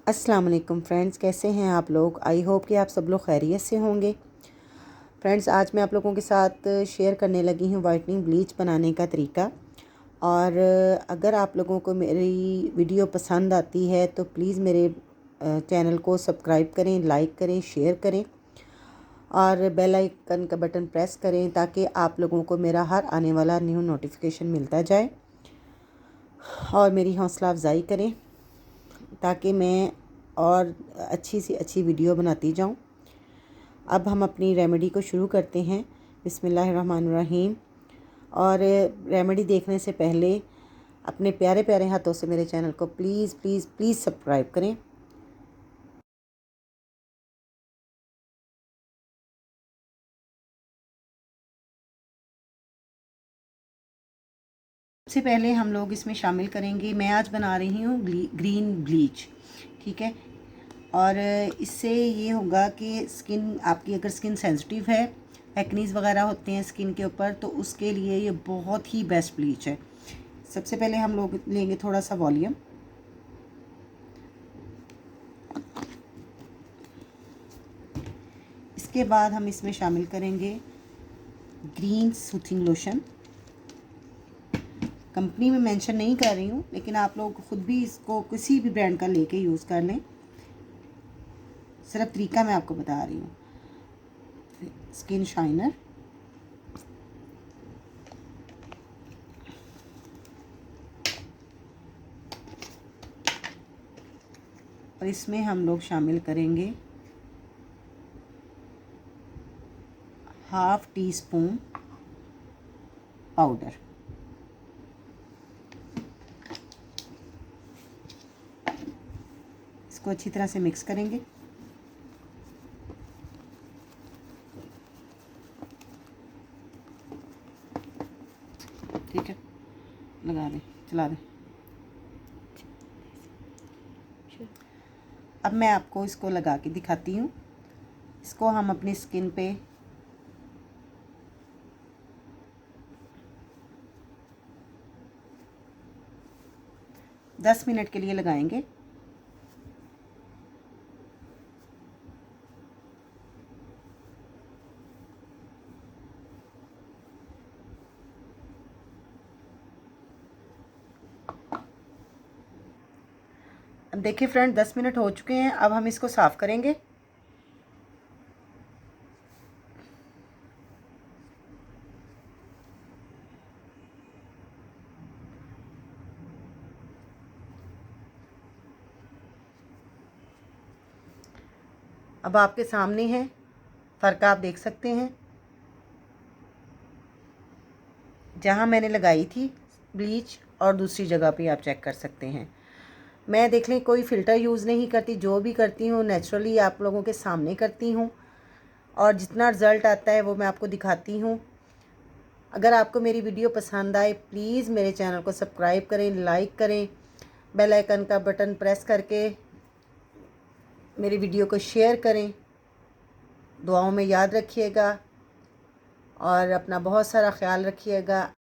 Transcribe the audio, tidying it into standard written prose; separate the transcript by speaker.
Speaker 1: अस्सलाम वालेकुम फ्रेंड्स, कैसे हैं आप लोग। आई होप कि आप सब लोग खैरियत से होंगे। फ्रेंड्स, आज मैं आप लोगों के साथ शेयर करने लगी हूँ वाइटनिंग ब्लीच बनाने का तरीका। और अगर आप लोगों को मेरी वीडियो पसंद आती है तो प्लीज़ मेरे चैनल को सब्सक्राइब करें, लाइक करें, शेयर करें और बेल आइकन का बटन प्रेस करें ताकि आप लोगों को मेरा हर आने वाला न्यू नोटिफिकेशन मिलता जाए और मेरी हौसला अफजाई करें ताकि मैं और अच्छी सी अच्छी वीडियो बनाती जाऊं। अब हम अपनी रेमेडी को शुरू करते हैं। बिस्मिल्लाहिर्रहमानिर्रहीम। और रेमेडी देखने से पहले अपने प्यारे प्यारे हाथों से मेरे चैनल को प्लीज़ प्लीज़ प्लीज़ सब्सक्राइब करें। सबसे पहले हम लोग इसमें शामिल करेंगे, मैं आज बना रही हूँ ग्रीन ब्लीच, ठीक है। और इससे ये होगा कि स्किन आपकी, अगर स्किन सेंसिटिव है, एक्नीज़ वगैरह होते हैं स्किन के ऊपर, तो उसके लिए ये बहुत ही बेस्ट ब्लीच है। सबसे पहले हम लोग लेंगे थोड़ा सा वॉल्यूम। इसके बाद हम इसमें शामिल करेंगे ग्रीन सूथिंग लोशन। कंपनी में मेंशन नहीं कर रही हूँ, लेकिन आप लोग खुद भी इसको किसी भी ब्रांड का लेके यूज़ कर लें। सिर्फ तरीका मैं आपको बता रही हूँ। स्किन शाइनर, और इसमें हम लोग शामिल करेंगे हाफ टी स्पून पाउडर। इसको अच्छी तरह से मिक्स करेंगे। ठीक है, लगा दें, चला दें। अब मैं आपको इसको लगा के दिखाती हूँ। इसको हम अपनी स्किन पे दस मिनट के लिए लगाएंगे। अब देखिए फ्रेंड, 10 मिनट हो चुके हैं। अब हम इसको साफ़ करेंगे। अब आपके सामने है, फ़र्क आप देख सकते हैं। जहाँ मैंने लगाई थी ब्लीच और दूसरी जगह पे आप चेक कर सकते हैं। मैं देख लें कोई फ़िल्टर यूज़ नहीं करती, जो भी करती हूँ नेचुरली आप लोगों के सामने करती हूँ और जितना रिज़ल्ट आता है वो मैं आपको दिखाती हूँ। अगर आपको मेरी वीडियो पसंद आए प्लीज़ मेरे चैनल को सब्सक्राइब करें, लाइक करें, बेल आइकन का बटन प्रेस करके मेरी वीडियो को शेयर करें। दुआओं में याद रखिएगा और अपना बहुत सारा ख्याल रखिएगा।